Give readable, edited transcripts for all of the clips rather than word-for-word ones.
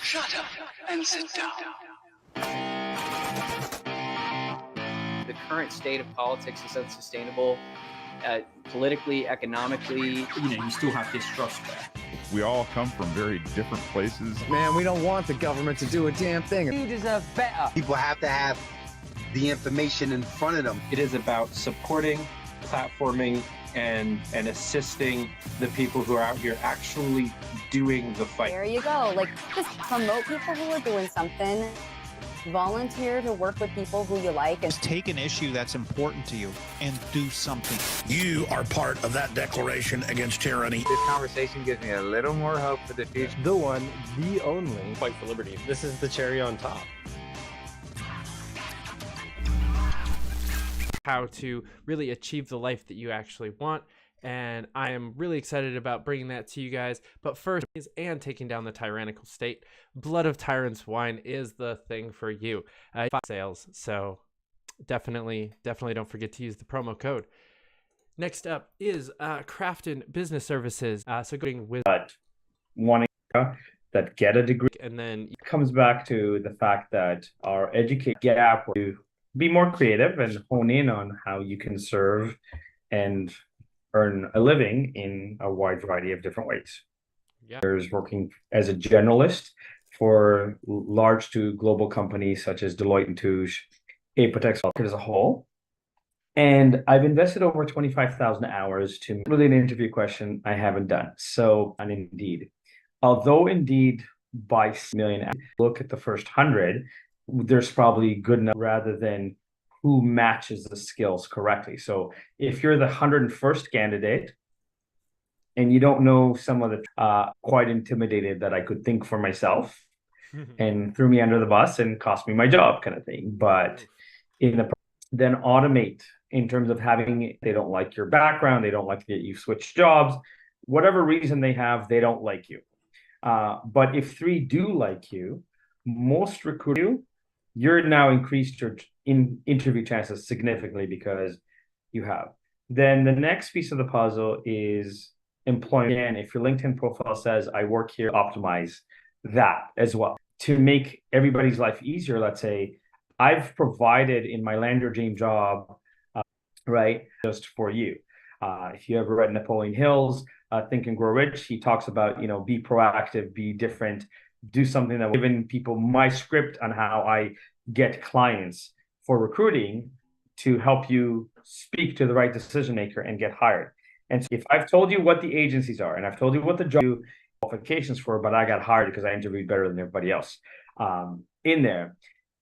Shut up and sit down. The current state of politics is unsustainable, politically, economically. You still have distrust there. We all come from very different places. Man, we don't want the government to do a damn thing. We deserve better. People have to have the information in front of them. It is about supporting, platforming, and assisting the people who are out here actually doing the fight. There you go. Like, just promote people who are doing something. Volunteer to work with people who you like. And take an issue that's important to you and do something. You are part of that declaration against tyranny. This conversation gives me a little more hope for the future. The one, the only fight for liberty. This is the cherry on top. How to really achieve the life that you actually want. And I am really excited about bringing that to you guys. But first and taking down the tyrannical state. Blood of Tyrants wine is the thing for you. Sales. So definitely don't forget to use the promo code. Next up is Crafton Business Services. So going with wanting that get a degree, and then it comes back to the fact that our education gap to be more creative and hone in on how you can serve and earn a living in a wide variety of different ways. Yeah. There's working as a generalist for large to global companies such as Deloitte and Touche, Apotex as a whole. And I've invested over 25,000 hours to really an interview question I haven't done. So on Indeed, although Indeed by million, look at the first 100, there's probably good enough rather than who matches the skills correctly. So if you're the 101st candidate and you don't know some of the quite intimidated that I could think for myself and threw me under the bus and cost me my job kind of thing. But then automate in terms of having, they don't like your background, they don't like that you switch jobs, whatever reason they have, they don't like you. But if 3 do like you, most recruit you, you're now increased your interview chances significantly because you have. Then the next piece of the puzzle is employment. And if your LinkedIn profile says, I work here, optimize that as well. To make everybody's life easier, let's say, I've provided in my land your dream job, right, just for you. If you ever read Napoleon Hill's Think and Grow Rich, he talks about, be proactive, be different, do something that will give people my script on how I get clients for recruiting to help you speak to the right decision maker and get hired. And so if I've told you what the agencies are and I've told you what the job qualifications for, but I got hired because I interviewed better than everybody else in there.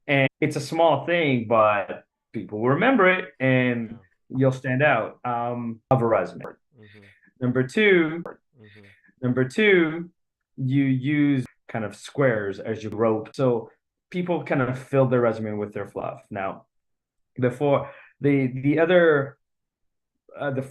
And it's a small thing, but people will remember it and you'll stand out of a resume. Number two, you use kind of squares as you wrote. So people kind of fill their resume with their fluff. Now, before the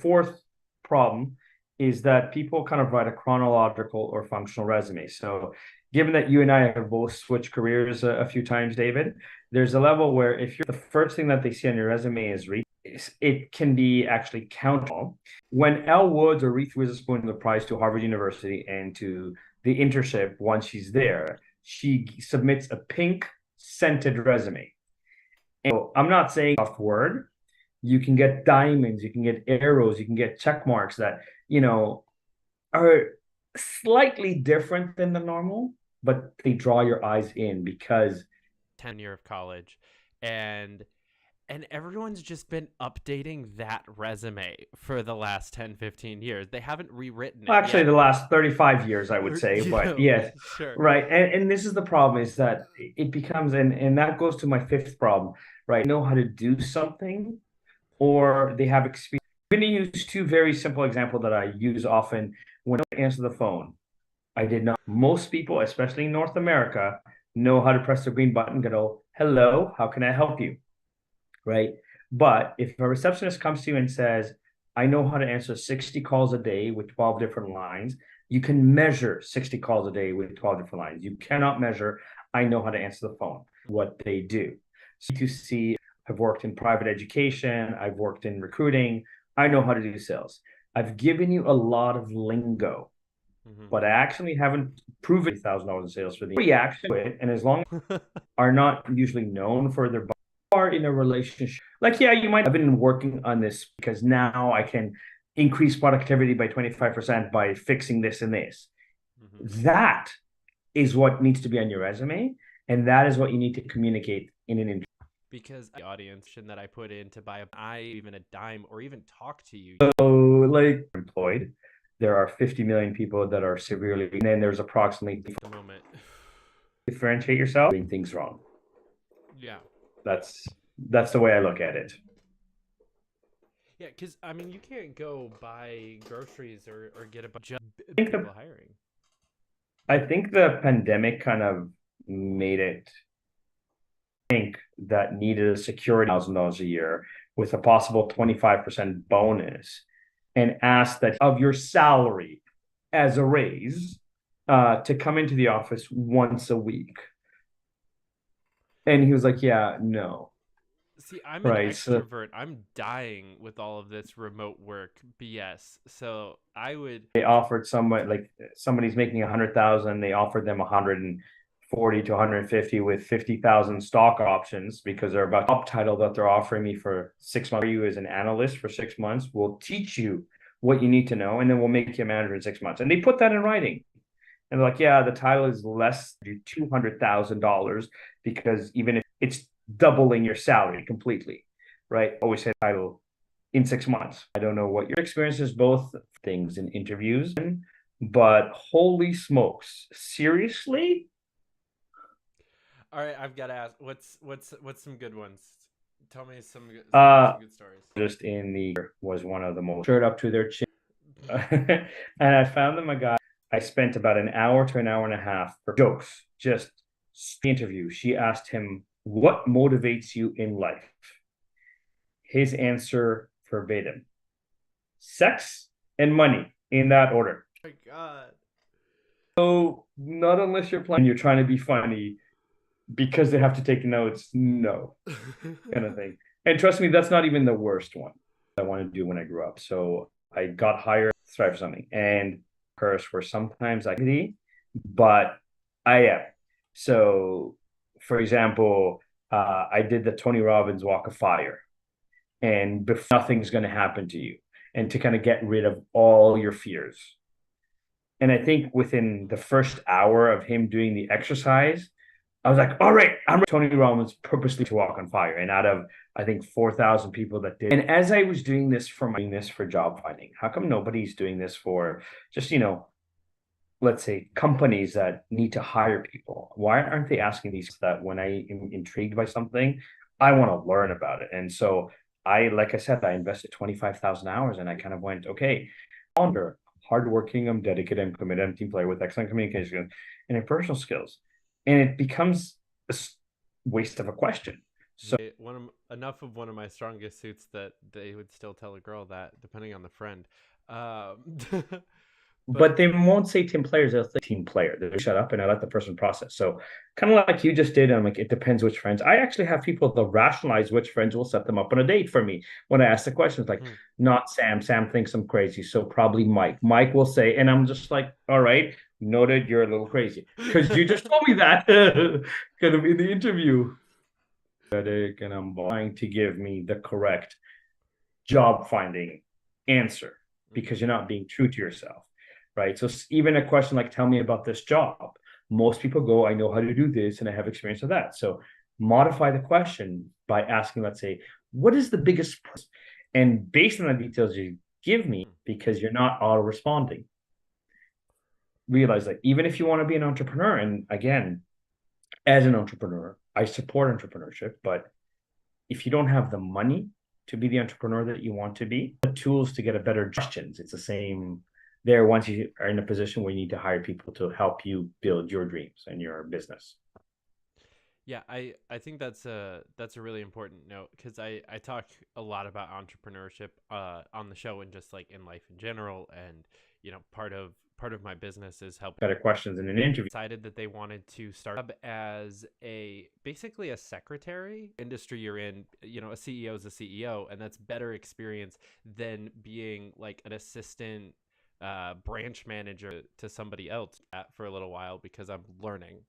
fourth problem is that people kind of write a chronological or functional resume. So given that you and I have both switched careers a few times, David, there's a level where if you're the first thing that they see on your resume is it can be actually countable. When Elle Woods or Reese Witherspoon applies to Harvard University and to the internship, once she's there, she submits a pink scented resume. And so I'm not saying off word. You can get diamonds, you can get arrows, you can get check marks that, are slightly different than the normal, but they draw your eyes in because tenure of college and everyone's just been updating that resume for the last 10-15 years. They haven't rewritten it actually yet. The last 35 years I would say, but yes, sure. Right. And this is the problem is that it becomes and that goes to my fifth problem, right? Know how to do something or they have experience. I'm going to use 2 very simple examples that I use often when I answer the phone. I did not. Most people, especially in North America, know how to press the green button, go, hello, how can I help you? Right. But if a receptionist comes to you and says, I know how to answer 60 calls a day with 12 different lines, you can measure 60 calls a day with 12 different lines. You cannot measure, I know how to answer the phone, what they do. So you see, I've worked in private education. I've worked in recruiting. I know how to do sales. I've given you a lot of lingo, but I actually haven't proven $1,000 in sales for the reaction to it. And as long as are not usually known for their are in a relationship, like, yeah, you might have been working on this because now I can increase productivity by 25% by fixing this and this. That is what needs to be on your resume. And that is what you need to communicate in an interview. Because the audience that I put in to buy even a dime or even talk to you. So, like, employed, there are 50 million people that are severely, and then there's approximately the moment. Differentiate yourself, doing things wrong. Yeah. That's the way I look at it. Yeah, because I mean, you can't go buy groceries or get a bunch of people hiring. I think the pandemic kind of made it think that needed a security $1,000 a year with a possible 25% bonus, and asked that of your salary as a raise to come into the office once a week. And he was like, yeah, no. See, I'm an extrovert. I'm dying with all of this remote work BS. So I would. They offered someone, like, somebody's making 100,000. They offered them 140 to 150 with 50,000 stock options because they're about top title that they're offering me for 6 months. You as an analyst for 6 months, we'll teach you what you need to know, and then we'll make you a manager in 6 months. And they put that in writing. And they're like, yeah, the title is less than $200,000 because even if it's doubling your salary completely, right? Always say title in 6 months. I don't know what your experience is, both things in interviews, but holy smokes, seriously? All right, I've got to ask, what's some good ones? Tell me some good stories. Just in the was one of the most shirt up to their chin, and I found them a guy. I spent about an hour to an hour and a half for jokes, just interview. She asked him, what motivates you in life? His answer verbatim: sex and money, in that order. Oh my God. So not unless you're trying to be funny because they have to take notes. No, kind of thing. And trust me, that's not even the worst one I wanted to do when I grew up. So I got hired, thrive for something, and curse for sometimes activity, but I am. So, for example, I did the Tony Robbins Walk of Fire, and nothing's going to happen to you, and to kind of get rid of all your fears. And I think within the first hour of him doing the exercise, I was like, all right, I'm Tony Robbins purposely to walk on fire. And out of, I think, 4,000 people that did. And as I was doing this for job finding, how come nobody's doing this for just, let's say companies that need to hire people? Why aren't they asking these that when I am intrigued by something, I want to learn about it? And so like I said, I invested 25,000 hours and I kind of went, okay, hardworking, I'm dedicated, I'm committed, I'm a team player with excellent communication and interpersonal skills. And it becomes a waste of a question. So enough of one of my strongest suits that they would still tell a girl that, depending on the friend. But they won't say team players, they'll say team player. They shut up and I let the person process. So kind of like you just did, I'm like, it depends which friends. I actually have people that rationalize which friends will set them up on a date for me when I ask the questions, like, not Sam. Sam thinks I'm crazy. So probably Mike. Mike will say, and I'm just like, all right, noted, you're a little crazy. Because you just told me that kind of in the interview. And I'm trying to give me the correct job finding answer because you're not being true to yourself. Right. So even a question like, tell me about this job. Most people go, I know how to do this and I have experience with that. So modify the question by asking, let's say, what is the biggest? And based on the details you give me, because you're not auto responding, realize that even if you want to be an entrepreneur, and again, as an entrepreneur, I support entrepreneurship, but if you don't have the money to be the entrepreneur that you want to be, the tools to get a better questions, it's the same there once you are in a position where you need to hire people to help you build your dreams and your business. Yeah, I think that's a really important note because I talk a lot about entrepreneurship on the show and just like in life in general, and part of my business is helping better questions in an interview. Decided that they wanted to start as basically a secretary industry you're in. A CEO is a CEO, and that's better experience than being like an assistant branch manager to somebody else for a little while because I'm learning.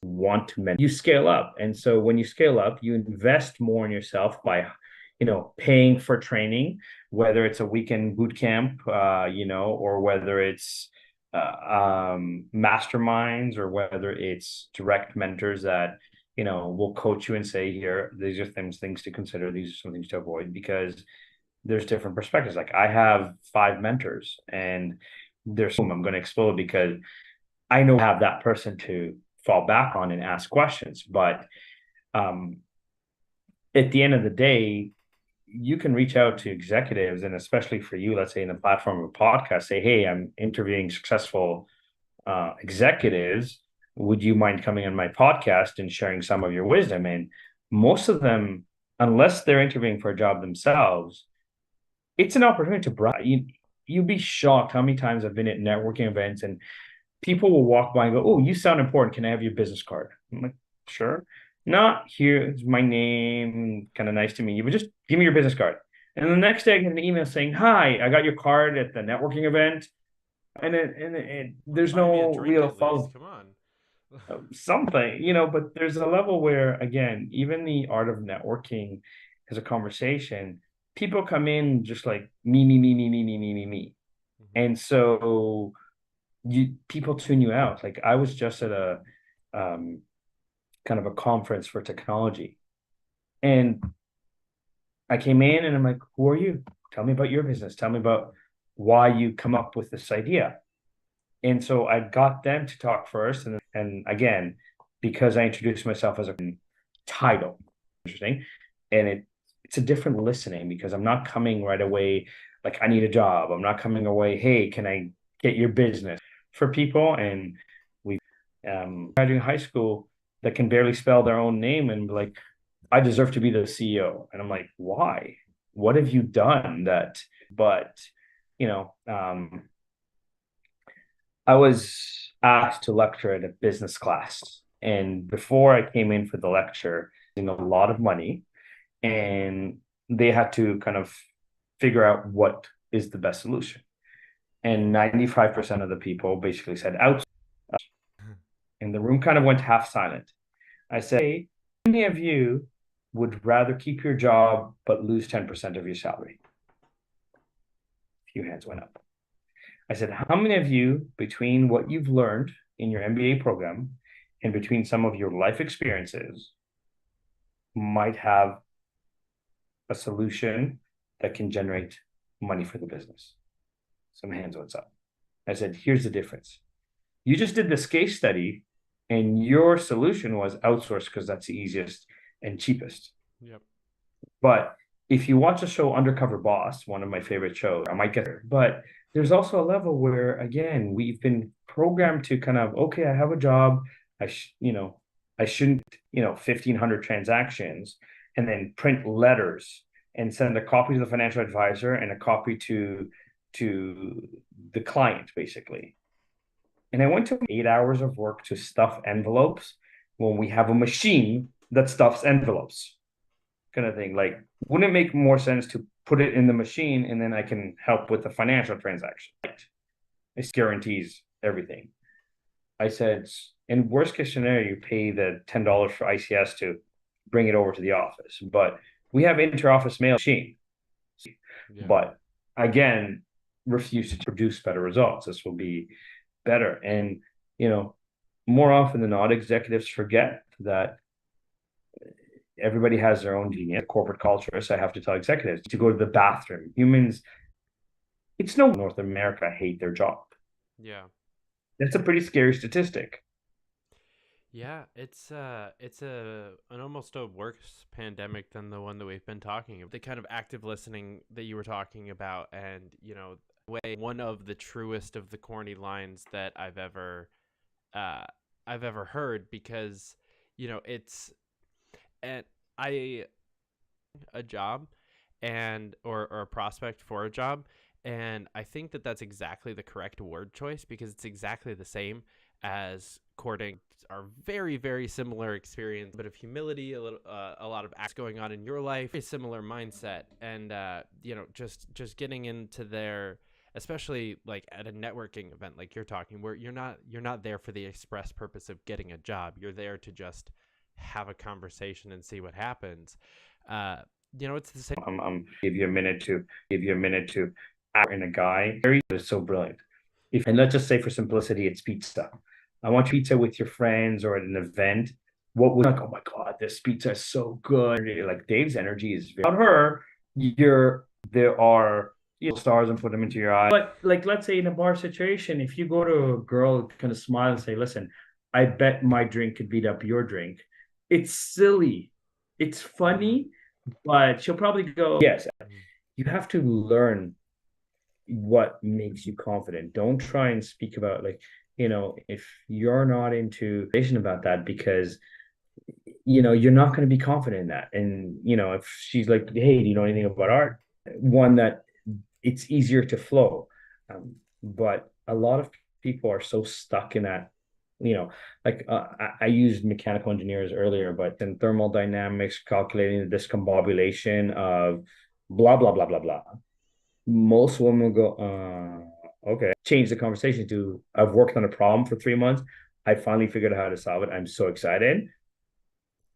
Want to you scale up, and so when you scale up, you invest more in yourself by, paying for training, whether it's a weekend boot camp, or whether it's masterminds, or whether it's direct mentors that will coach you and say, here, these are things to consider, these are some things to avoid, because there's different perspectives. Like, I have 5 mentors, and there's some I'm going to explode because I know I have that person to fall back on and ask questions. But at the end of the day, you can reach out to executives, and especially for you, let's say in the platform of a podcast, say, hey, I'm interviewing successful executives. Would you mind coming on my podcast and sharing some of your wisdom? And most of them, unless they're interviewing for a job themselves, it's an opportunity to brag. You'd be shocked how many times I've been at networking events and people will walk by and go, oh, you sound important. Can I have your business card? I'm like, sure. Not here's my name. Kind of nice to meet you, but just give me your business card. And the next day I get an email saying, hi, I got your card at the networking event. And there's no real follow. Come on. Something, but there's a level where, again, even the art of networking as a conversation, people come in just like me. And so people tune you out. Like, I was just at a kind of a conference for technology, and I came in and I'm like, who are you? Tell me about your business. Tell me about why you come up with this idea. And so I got them to talk first, and again, because I introduced myself as a title, interesting, and it's a different listening, because I'm not coming right away like I need a job. I'm not coming away, hey, can I get your business? For people, and we graduating high school that can barely spell their own name and be like, I deserve to be the CEO. And I'm like, why? What have you done that? But I was asked to lecture at a business class, and before I came in for the lecture, a lot of money, and they had to kind of figure out what is the best solution. And 95% of the people basically said outsource. And the room kind of went half silent. I said, hey, how many of you would rather keep your job but lose 10% of your salary? A few hands went up. I said, how many of you, between what you've learned in your MBA program and between some of your life experiences, might have a solution that can generate money for the business? Some hands went up. I said, here's the difference. You just did this case study, and your solution was outsource because that's the easiest and cheapest. Yep. But if you watch the show Undercover Boss, one of my favorite shows, I might get there. But there's also a level where, again, we've been programmed to kind of, okay, I have a job. I shouldn't, 1,500 transactions, and then print letters and send a copy to the financial advisor and a copy to the client, basically. And I went to 8 hours of work to stuff envelopes when we have a machine that stuffs envelopes, kind of thing. Like, wouldn't it make more sense to put it in the machine and then I can help with the financial transaction? It guarantees everything. I said, in worst case scenario, you pay the $10 for ICS to bring it over to the office, but we have inter-office mail machine. Yeah. But again, refuse to produce better results. This will be better. And, more often than not, executives forget that everybody has their own genius, corporate culture. So I have to tell executives to go to the bathroom. Humans, it's no North America hate their job. Yeah. That's a pretty scary statistic. Yeah, it's an almost a worse pandemic than the one that we've been talking about. The kind of active listening that you were talking about, and one of the truest of the corny lines that I've ever heard, because it's a job or a prospect for a job, and I think that that's exactly the correct word choice, because it's exactly the same as courting. Are very, very similar experience, a bit of humility, a lot of acts going on in your life, a similar mindset, and just getting into there especially like at a networking event like you're talking, where you're not there for the express purpose of getting a job. You're there to just have a conversation and see what happens. It's the same. Give you a minute to act in a guy. Very is so brilliant. And let's just say for simplicity, it's pizza. I want pizza with your friends or at an event. What was like, oh my God, this pizza is so good. Like Dave's energy is very on her. There are stars and put them into your eyes. But like, let's say in a bar situation, if you go to a girl, kind of smile and say, listen, I bet my drink could beat up your drink. It's silly. It's funny, but she'll probably go, yes. You have to learn what makes you confident. Don't try and speak about like, if you're not into about that, because you're not going to be confident in that. And if she's like, hey, do you know anything about art? One that it's easier to flow. But a lot of people are so stuck in that, I used mechanical engineers earlier, but in thermodynamics, calculating the discombobulation of blah, blah, blah, blah, blah. Most women will go, okay. Change the conversation to, I've worked on a problem for 3 months. I finally figured out how to solve it. I'm so excited.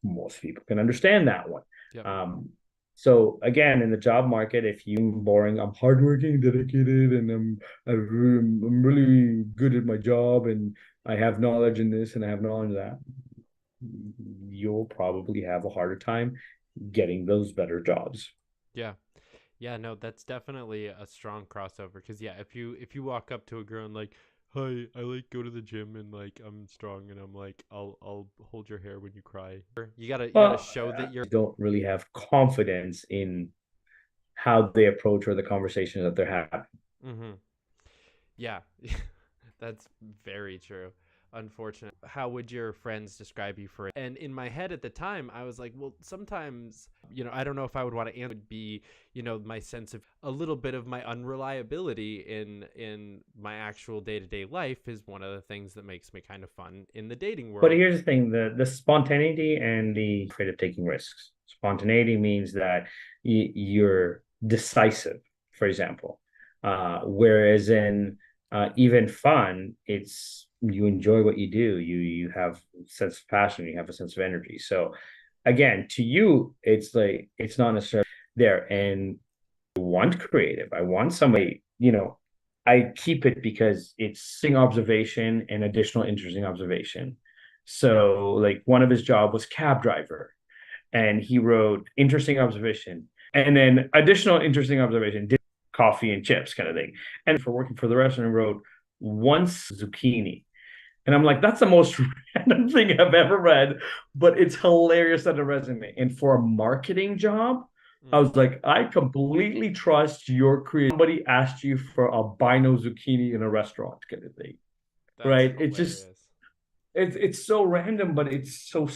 Most people can understand that one. Yep. So again, in the job market, if you're boring, I'm hardworking, dedicated, and I'm really good at my job, and I have knowledge in this and I have knowledge in that, you'll probably have a harder time getting those better jobs. Yeah. Yeah, no, that's definitely a strong crossover. Because if you walk up to a girl and like, hi, I like go to the gym and like I'm strong and I'm like I'll hold your hair when you cry. You gotta show that you don't really have confidence in how they approach or the conversation that they're having. Mm-hmm. Yeah, that's very true. Unfortunate. How would your friends describe you for it? And in my head at the time, I was like, well, sometimes, I don't know if I would want to answer. Would be, my sense of a little bit of my unreliability in my actual day-to-day life is one of the things that makes me kind of fun in the dating world. But here's the thing, the spontaneity and the afraid of taking risks. Spontaneity means that you're decisive, for example. Whereas in even fun, it's you enjoy what you do. You have a sense of passion. You have a sense of energy. So again, to you, it's like it's not necessarily there. And I want creative. I want somebody. I keep it because it's interesting observation and additional interesting observation. So like one of his job was cab driver, and he wrote interesting observation and then additional interesting observation, did coffee and chips kind of thing. And for working for the restaurant, wrote once zucchini. And I'm like, that's the most random thing I've ever read, but it's hilarious on a resume. And for a marketing job, I was like, I completely trust your creativity. Somebody asked you for albino zucchini in a restaurant kind of thing. That's right? hilarious. It's just, it's so random, but it's so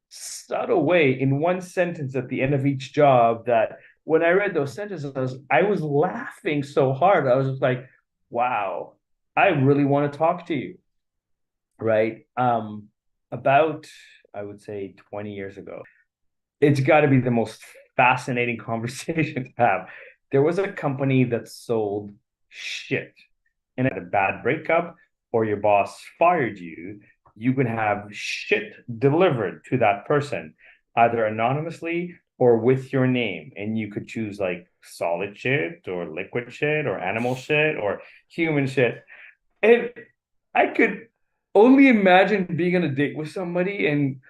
subtle way in one sentence at the end of each job that when I read those sentences, I was laughing so hard. I was just like, wow, I really want to talk to you. Right. About, I would say 20 years ago, it's got to be the most fascinating conversation to have. There was a company that sold shit and had a bad breakup or your boss fired you, you could have shit delivered to that person, either anonymously or with your name. And you could choose like solid shit or liquid shit or animal shit or human shit. And I could only imagine being on a date with somebody and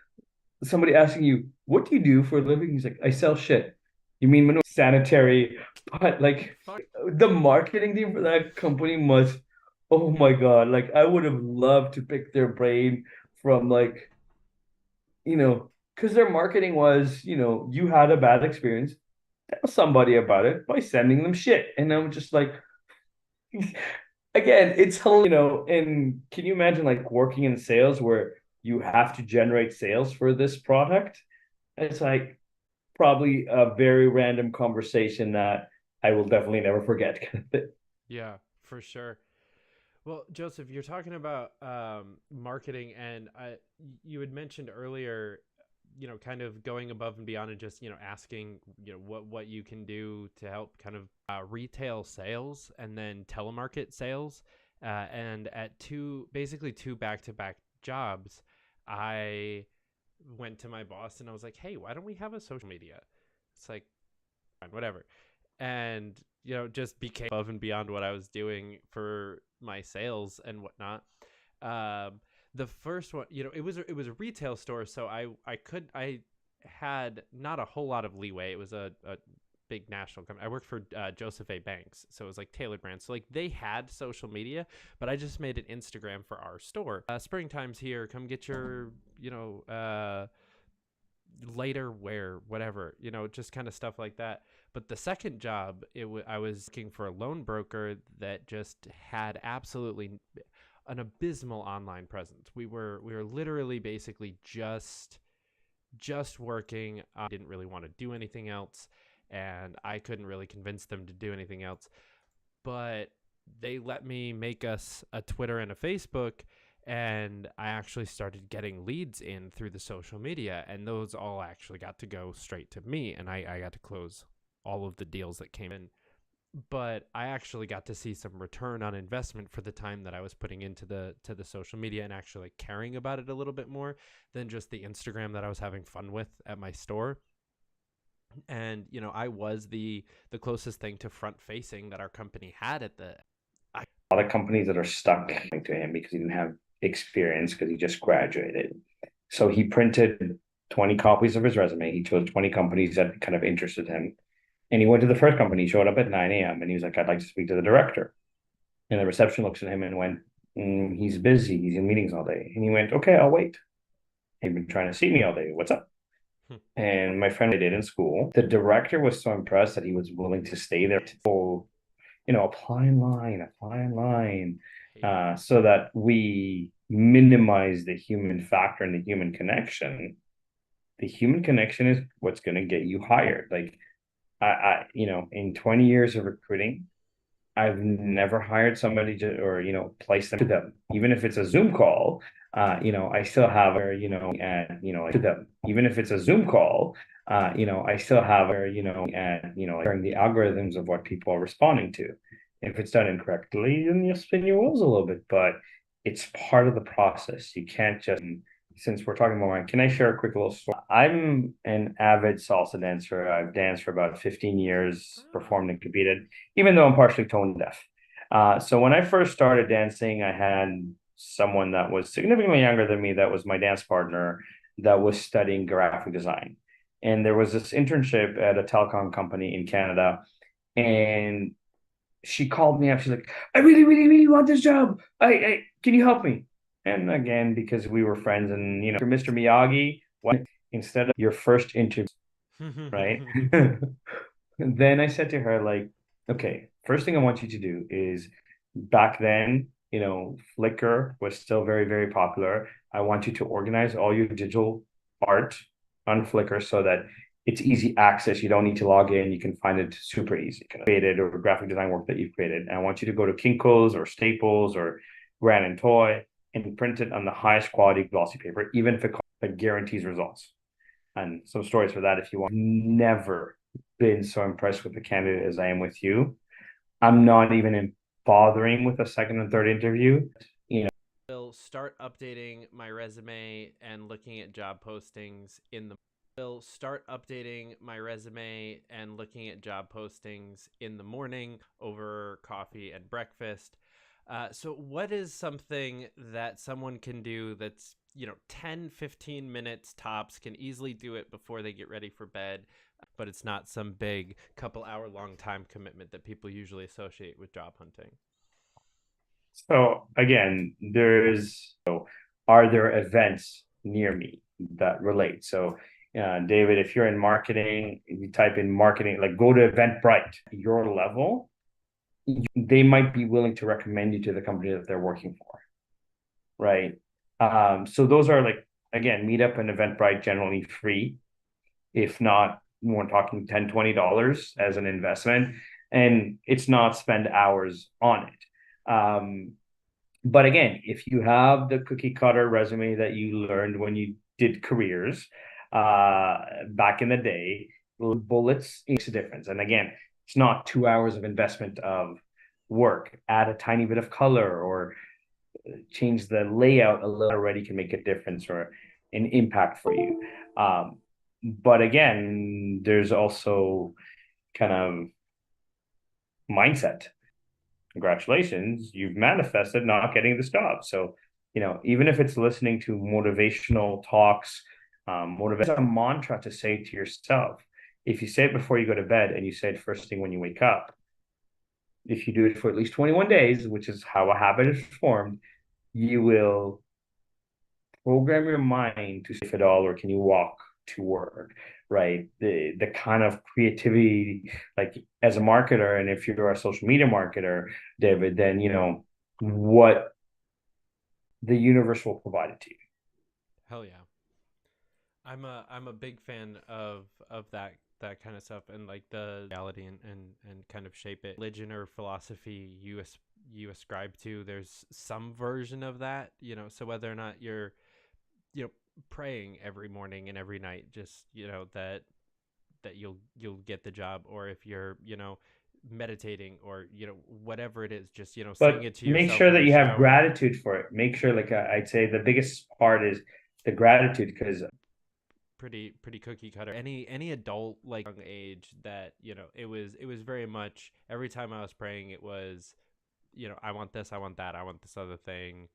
somebody asking you, what do you do for a living? He's like, I sell shit. You mean sanitary? But like the marketing team for that company must, oh my God, like I would have loved to pick their brain from like, because their marketing was, you had a bad experience, tell somebody about it by sending them shit. And I'm just like, again, it's, and can you imagine like working in sales where you have to generate sales for this product? It's like probably a very random conversation that I will definitely never forget. Yeah, for sure. Well, Joseph, you're talking about marketing, and you had mentioned earlier kind of going above and beyond and just, asking, what you can do to help kind of retail sales and then telemarket sales. And at basically two back-to-back jobs, I went to my boss and I was like, hey, why don't we have a social media? It's like, fine, whatever. And, just became above and beyond what I was doing for my sales and whatnot. The first one, it was a retail store, so I had not a whole lot of leeway. It was a big national company. I worked for Joseph Banks, so it was like tailored brands. So like they had social media, but I just made an Instagram for our store. Springtime's here. Come get your later wear, whatever, just kind of stuff like that. But the second job, I was looking for a loan broker that just had absolutely an abysmal online presence. We were literally basically just working. I didn't really want to do anything else, and I couldn't really convince them to do anything else. But they let me make us a Twitter and a Facebook, and I actually started getting leads in through the social media, and those all actually got to go straight to me, and I got to close all of the deals that came in. But I actually got to see some return on investment for the time that I was putting into the social media and actually caring about it a little bit more than just the Instagram that I was having fun with at my store. And, I was the closest thing to front facing that our company had at a lot of companies that are stuck to him because he didn't have experience because he just graduated. So he printed 20 copies of his resume. He chose 20 companies that kind of interested him. And he went to the first company, showed up at 9 a.m. and he was like, I'd like to speak to the director. And the reception looks at him and went, he's busy. He's in meetings all day. And he went, okay, I'll wait. He'd been trying to see me all day. What's up? And my friend I did in school, the director was so impressed that he was willing to stay there to, apply in line, so that we minimize the human factor and the human connection. The human connection is what's going to get you hired. Like, in 20 years of recruiting, I've never hired somebody place them to them, even if it's a Zoom call. I still have, to them, even if it's a Zoom call, I still have, during the algorithms of what people are responding to. If it's done incorrectly, then you spin your wheels a little bit, but it's part of the process. You can't just, since we're talking about mine, can I share a quick little story? I'm an avid salsa dancer. I've danced for about 15 years, performed and competed, even though I'm partially tone deaf. So when I first started dancing, I had someone that was significantly younger than me that was my dance partner that was studying graphic design. And there was this internship at a telecom company in Canada. And she called me up. She's like, I really, really, really want this job. Can you help me? And again, because we were friends and, Mr. Miyagi, instead of your first interview, right? Then I said to her, like, okay, first thing I want you to do is, back then, Flickr was still very, very popular. I want you to organize all your digital art on Flickr so that it's easy access. You don't need to log in. You can find it super easy. You can create it or graphic design work that you've created. And I want you to go to Kinko's or Staples or Grand and Toy and print it on the highest quality glossy paper, even if it guarantees results. And some stories for that if you want. Never been so impressed with the candidate as I am with you. I'm not even bothering with a second and third interview. Will start updating my resume and looking at job postings in the morning over coffee and breakfast. So what is something that someone can do that's, 10, 15 minutes tops, can easily do it before they get ready for bed, but it's not some big couple hour long time commitment that people usually associate with job hunting? So again, are there events near me that relate? So David, if you're in marketing, you type in marketing, like go to Eventbrite, your level, they might be willing to recommend you to the company that they're working for, right? So those are like, again, Meetup and Eventbrite generally free. If not, we're talking $10, $20 as an investment, and it's not spend hours on it. But again, if you have the cookie cutter resume that you learned when you did careers, back in the day, bullets makes a difference. And again, it's not 2 hours of investment of work. Add a tiny bit of color or change the layout a little already can make a difference or an impact for you. But again, there's also kind of mindset. Congratulations, you've manifested not getting this job. So, even if it's listening to motivational talks, motivation, a mantra to say to yourself. If you say it before you go to bed and you say it first thing when you wake up, if you do it for at least 21 days, which is how a habit is formed, you will program your mind to see if at all, or can you walk to work, right? The kind of creativity, like as a marketer, and if you're a social media marketer, David, then what the universe will provide it to you. Hell yeah. I'm a big fan of that kind of stuff, and like the reality and kind of shape it. Religion or philosophy you ascribe to, there's some version of that, so whether or not you're praying every morning and every night, just that you'll get the job, or if you're meditating, or whatever it is, just saying it to yourself. Make sure that you have gratitude for it. Make sure, like I'd say the biggest part is the gratitude, because pretty cookie cutter. Any adult, like young age, that it was very much every time I was praying, it was I want this, I want that, I want this other thing.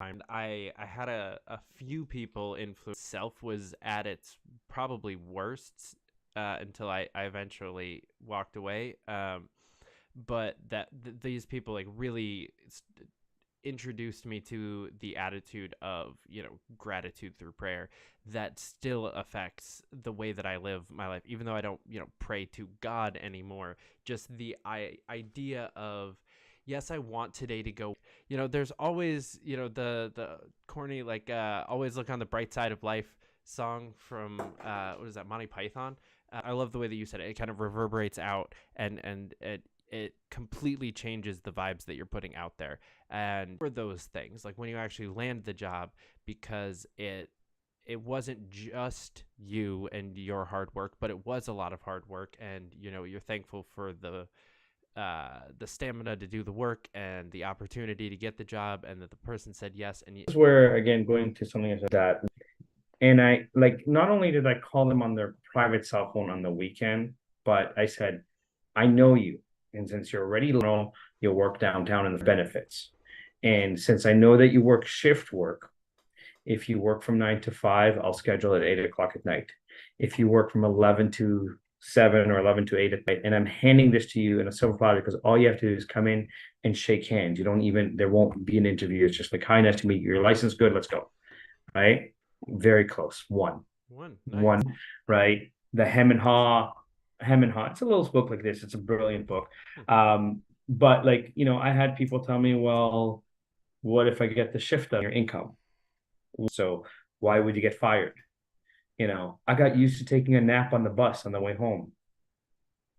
I had a few people influence. Self was at its probably worst until I eventually walked away. But these people like really introduced me to the attitude of gratitude through prayer that still affects the way that I live my life, even though I don't pray to God anymore. Just the idea of, yes, I want today to go. There's always, the corny, like, always look on the bright side of life song from, what is that, Monty Python? I love the way that you said it. It kind of reverberates out, and it completely changes the vibes that you're putting out there. And for those things, like when you actually land the job, because it wasn't just you and your hard work, but it was a lot of hard work, and you're thankful for the stamina to do the work and the opportunity to get the job, and that the person said yes. And this is where, again, going to something like that, and I, like, not only did I call them on their private cell phone on the weekend, but I said, I know you, and since you're already low, you'll work downtown in the benefits, and since I know that you work shift work, if you work from 9 to 5, I'll schedule at 8 o'clock at night. If you work from 11 to 7 or 11 to 8 at night, and I'm handing this to you in a silver platter, because all you have to do is come in and shake hands. There won't be an interview. It's just like, hi, nice to meet you. Your license good, let's go. Right? Very close. One, nice. Right? The Hem and Haw. It's a little book like this. It's a brilliant book. But like, I had people tell me, well, what if I get the shift on your income? So why would you get fired? I got used to taking a nap on the bus on the way home.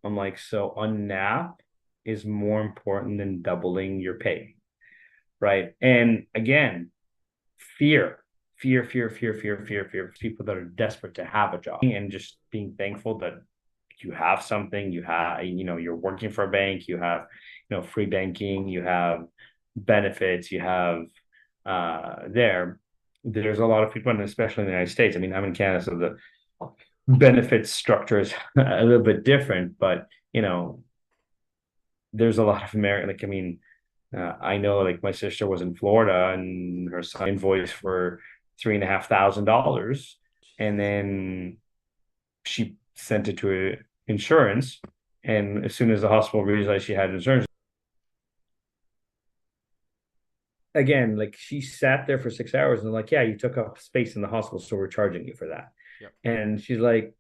I'm like, so a nap is more important than doubling your pay, right? And again, fear. People that are desperate to have a job, and just being thankful that you have something. You have, you're working for a bank. You have, free banking. You have benefits. You have There's a lot of people, and especially in the United States. I mean, I'm in Canada, so the benefits structure is a little bit different, but there's a lot of American. I know, like, my sister was in Florida, and her son invoiced for $3,500, and then she sent it to insurance, and as soon as the hospital realized she had insurance, again, like, she sat there for 6 hours, and like, yeah, you took up space in the hospital, so we're charging you for that. Yep. And she's like,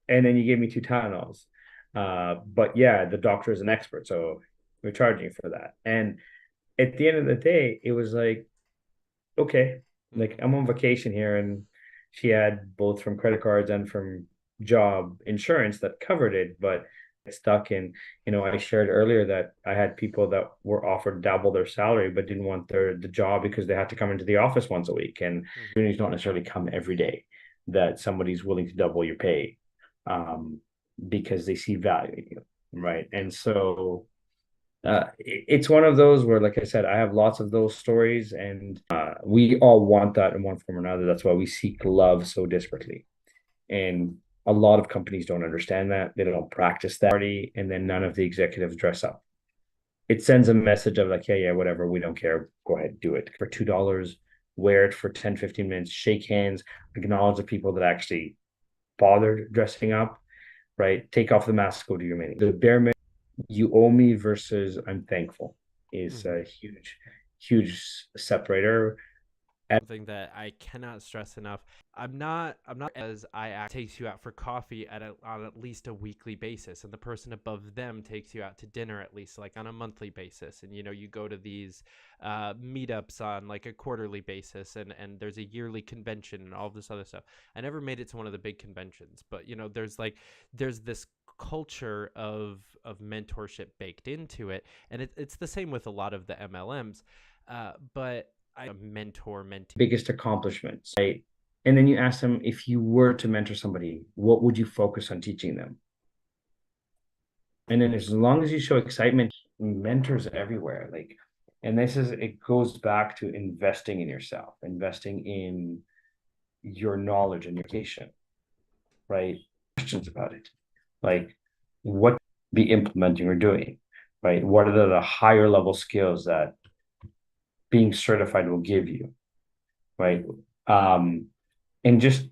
and then you gave me 2 Tylenols, but yeah, the doctor is an expert, so we're charging you for that. And at the end of the day, it was like, okay, like, I'm on vacation here, and she had both from credit cards and from job insurance that covered it, but stuck in, I shared earlier that I had people that were offered double their salary but didn't want the job because they had to come into the office once a week, and opportunities don't necessarily come every day. that somebody's willing to double your pay, because they see value in you, right? And so it's one of those where, like I said, I have lots of those stories, and we all want that in one form or another. That's why we seek love so desperately. And a lot of companies don't understand that. They don't practice that, and then none of the executives dress up. It sends a message of like, yeah, whatever, we don't care. Go ahead, do it for $2. Wear it for 10, 15 minutes, shake hands, acknowledge the people that actually bothered dressing up, right? Take off the mask, go do your meeting. The bare minimum, you owe me versus I'm thankful, is a huge separator. Something that I cannot stress enough. I'm not as takes you out for coffee on at least a weekly basis, and the person above them takes you out to dinner at least like on a monthly basis, and you go to these meetups on like a quarterly basis, and there's a yearly convention and all of this other stuff. I never made it to one of the big conventions, but there's this culture of mentorship baked into it, and it's the same with a lot of the MLMs, but a mentee biggest accomplishments, right? And then you ask them, if you were to mentor somebody, what would you focus on teaching them? And then as long as you show excitement, mentors everywhere. Like, and it goes back to investing in yourself, investing in your knowledge and your education, right? Questions about it, like what be implementing or doing, right? What are the higher level skills that being certified will give you, right? And just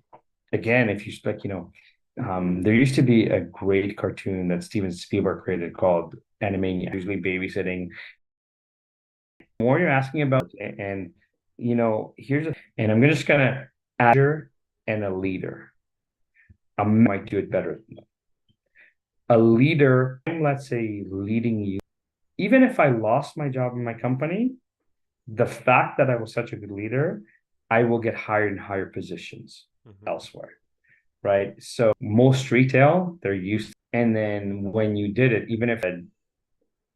again, if you like, there used to be a great cartoon that Steven Spielberg created called Animania, usually babysitting. The more you're asking about, and and I'm just gonna add and a leader. I might do it better than them. A leader, let's say, leading you. Even if I lost my job in my company, the fact that I was such a good leader, I will get hired in higher positions elsewhere, right? So most retail, they're used. And then when you did it, even if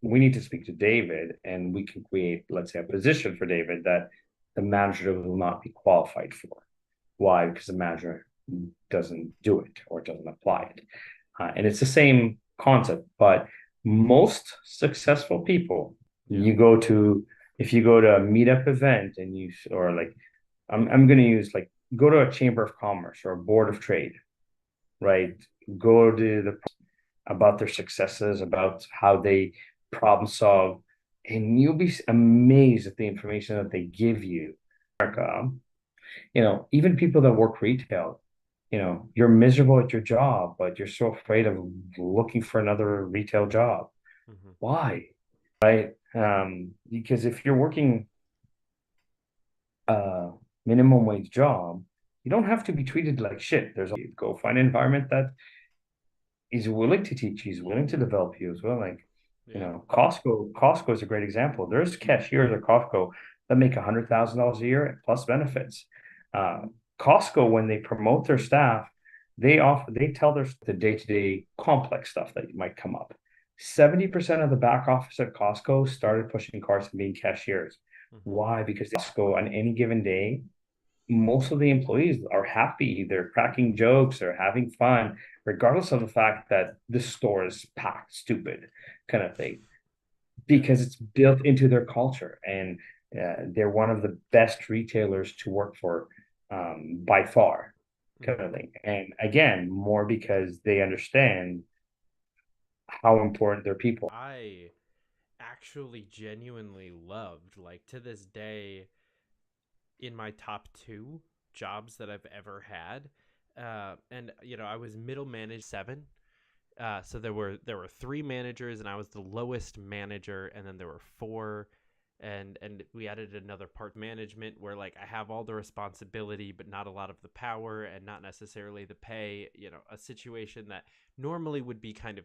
we need to speak to David and we can create, let's say, a position for David that the manager will not be qualified for. Why? Because the manager doesn't do it or doesn't apply it. And it's the same concept, but most successful people, if you go to a meetup event and I'm going to use go to a chamber of commerce or a board of trade, right? Go to about their successes, about how they problem solve, and you'll be amazed at the information that they give you. Even people that work retail, you're miserable at your job, but you're so afraid of looking for another retail job. Why? Right? Because if you're working a minimum wage job, you don't have to be treated like shit. Go find an environment that is willing to teach you, is willing to develop you as well. Costco is a great example. There's cashiers at Costco that make $100,000 a year plus benefits. Costco, when they promote their staff, they tell the day-to-day complex stuff that might come up. 70% of the back office at Costco started pushing carts and being cashiers. Why? Because Costco, on any given day, most of the employees are happy. They're cracking jokes. They're having fun, regardless of the fact that the store is packed, stupid kind of thing, because it's built into their culture. And they're one of the best retailers to work for by far, kind of thing. And again, more because they understand how important their people. I actually genuinely loved, to this day, in my top 2 jobs that I've ever had. And I was middle managed 7. So there were 3 managers, and I was the lowest manager, and then there were 4, and we added another part management where I have all the responsibility but not a lot of the power and not necessarily the pay. A situation that normally would be kind of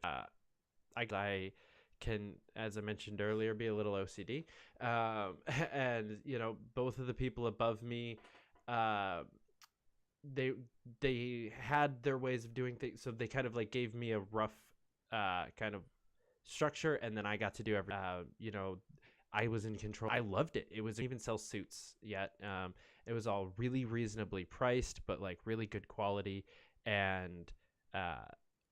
I can, as I mentioned earlier, be a little OCD, and both of the people above me, they had their ways of doing things, so they kind of gave me a rough kind of structure, and then I got to do everything. I was in control. I loved it. It was even sell suits yet. It was all really reasonably priced, but like really good quality. And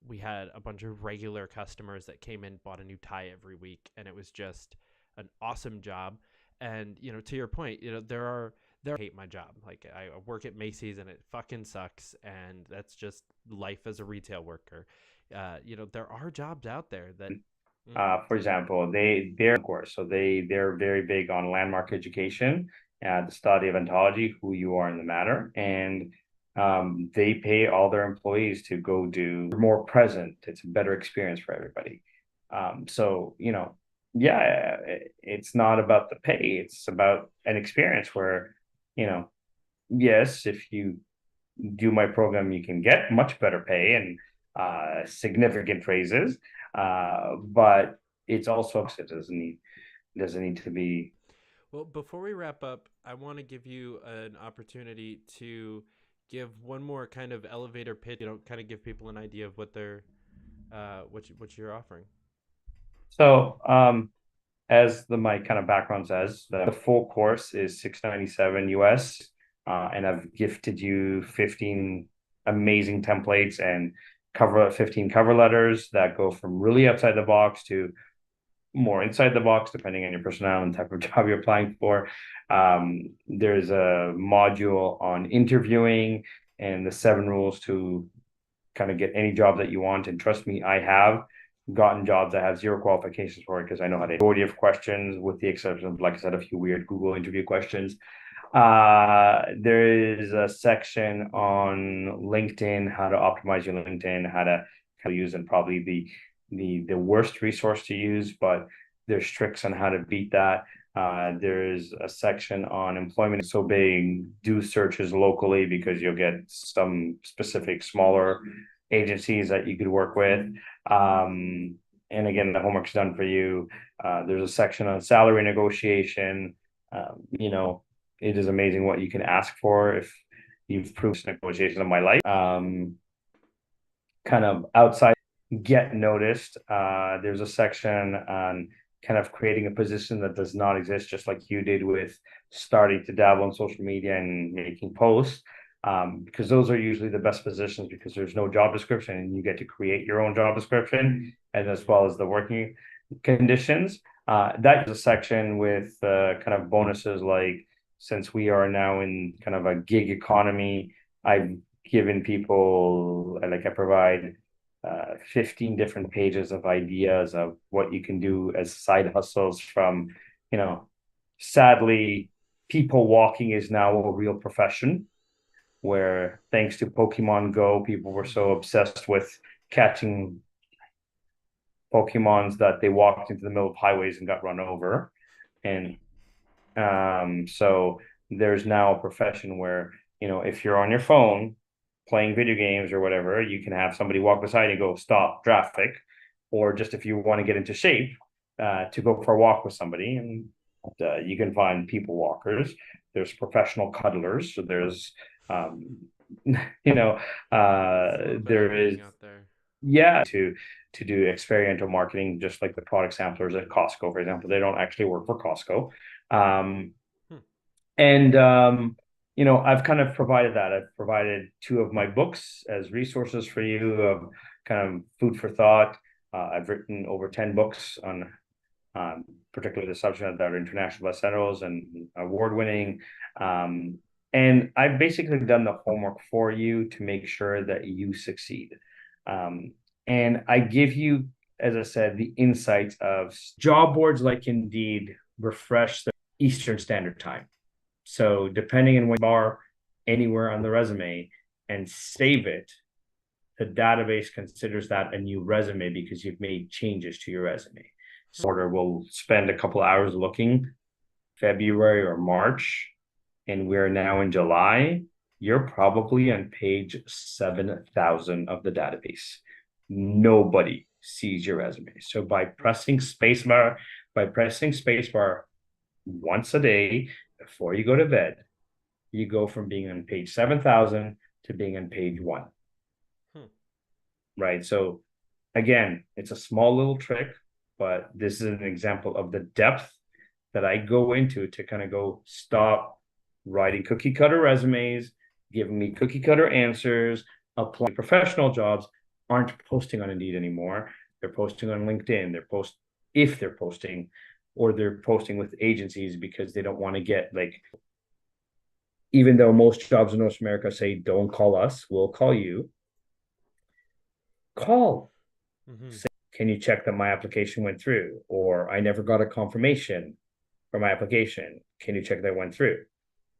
we had a bunch of regular customers that came in, bought a new tie every week, and it was just an awesome job. And to your point, I hate my job. Like I work at Macy's and it fucking sucks, and that's just life as a retail worker. There are jobs out there that for example, they're of course, so they're very big on landmark education, the study of ontology, who you are in the matter, and they pay all their employees to go do more present. It's a better experience for everybody. So yeah, it's not about the pay. It's about an experience where, yes, if you do my program, you can get much better pay and significant raises. But it's also, it doesn't need to be. Well, before we wrap up, I want to give you an opportunity to give one more kind of elevator pitch, kind of give people an idea of what they're what you're offering. So as my kind of background says, the full course is $697 US, and I've gifted you 15 amazing templates and 15 cover letters that go from really outside the box to more inside the box, depending on your personality and type of job you're applying for. There's a module on interviewing and the 7 rules to kind of get any job that you want. And trust me, I have gotten jobs I have 0 qualifications for because I know how to majority of questions, with the exception of, like I said, a few weird Google interview questions. There is a section on LinkedIn, how to optimize your LinkedIn, how to use, and probably the worst resource to use, but there's tricks on how to beat that. There's a section on employment. So big, do searches locally because you'll get some specific smaller agencies that you could work with. And again, the homework's done for you. There's a section on salary negotiation. It is amazing what you can ask for if you've proved negotiations in my life. Kind of outside, get noticed. There's a section on kind of creating a position that does not exist, just like you did with starting to dabble in social media and making posts. Because those are usually the best positions because there's no job description and you get to create your own job description, and as well as the working conditions. That is a section with kind of bonuses, like since we are now in kind of a gig economy, I've given people, I provide 15 different pages of ideas of what you can do as side hustles from, sadly, people walking is now a real profession, where thanks to Pokemon Go, people were so obsessed with catching Pokemons that they walked into the middle of highways and got run over. And so there's now a profession where, if you're on your phone playing video games or whatever, you can have somebody walk beside and go, stop traffic. Or just if you want to get into shape, to go for a walk with somebody. And you can find people walkers. There's professional cuddlers. So there's, there is, yeah, to do experiential marketing, just like the product samplers at Costco, for example. They don't actually work for Costco. I've kind of provided that. I've provided 2 of my books as resources for you, of kind of food for thought. I've written over 10 books on particularly the subject that are international bestsellers and award-winning. And I've basically done the homework for you to make sure that you succeed. And I give you, as I said, the insights of job boards like Indeed refresh the Eastern Standard Time. So depending on when you are anywhere on the resume and save it, the database considers that a new resume because you've made changes to your resume. So we'll spend a couple hours looking February or March, and we're now in July. You're probably on page 7,000 of the database. Nobody sees your resume. So by pressing spacebar once a day before you go to bed, you go from being on page 7,000 to being on page 1. Right. So again, it's a small little trick, but this is an example of the depth that I go into to kind of go, stop writing cookie cutter resumes, giving me cookie cutter answers, applying professional jobs, aren't posting on Indeed anymore. They're posting on LinkedIn. If they're posting, or they're posting with agencies because they don't want to get, like, even though most jobs in North America say, don't call us, we'll call you. Call. Say, can you check that my application went through? Or I never got a confirmation for my application. Can you check that it went through?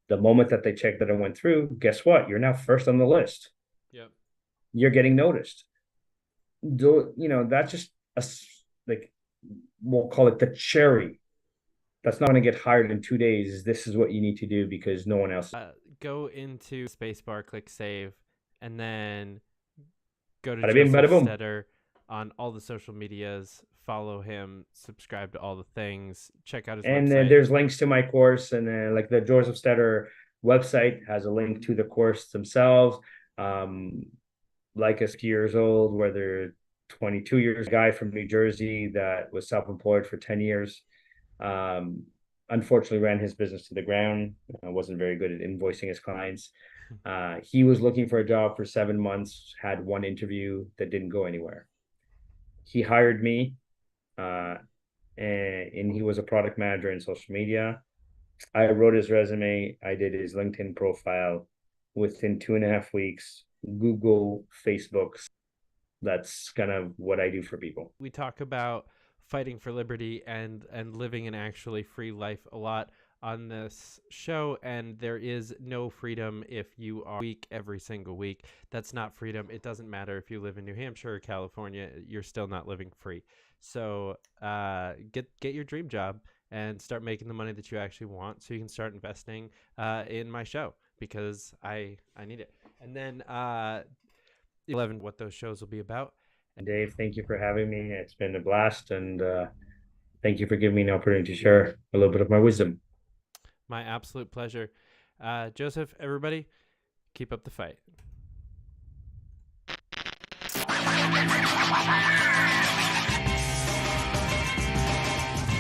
The moment that they check that it went through, guess what? You're now first on the list. Yep. You're getting noticed. That's just like, we'll call it the cherry. That's not going to get hired in 2 days. This is what you need to do because no one else. Go into spacebar, click save, and then go to Bada bing, Josef bada boom. Stetter on all the social medias. Follow him, subscribe to all the things, check out his and website. There's links to my course, and like the Josef Stetter website has a link to the course themselves. Like a years old, where they're 22 years, guy from New Jersey that was self-employed for 10 years. Unfortunately ran his business to the ground. Wasn't very good at invoicing his clients. He was looking for a job for 7 months, had one interview that didn't go anywhere. He hired me, and he was a product manager in social media. I wrote his resume. I did his LinkedIn profile. Within 2.5 weeks, Google, Facebook. That's kind of what I do for people. We talk about fighting for liberty and living an actually free life a lot on this show, and there is no freedom if you are weak every single week. That's not freedom. It doesn't matter if you live in New Hampshire or California, you're still not living free. So get your dream job and start making the money that you actually want, so you can start investing in my show, because I need it. And then 11, what those shows will be about. And Dave, thank you for having me. It's been a blast, and thank you for giving me an opportunity to share a little bit of my wisdom. My absolute pleasure. Joseph, everybody, keep up the fight.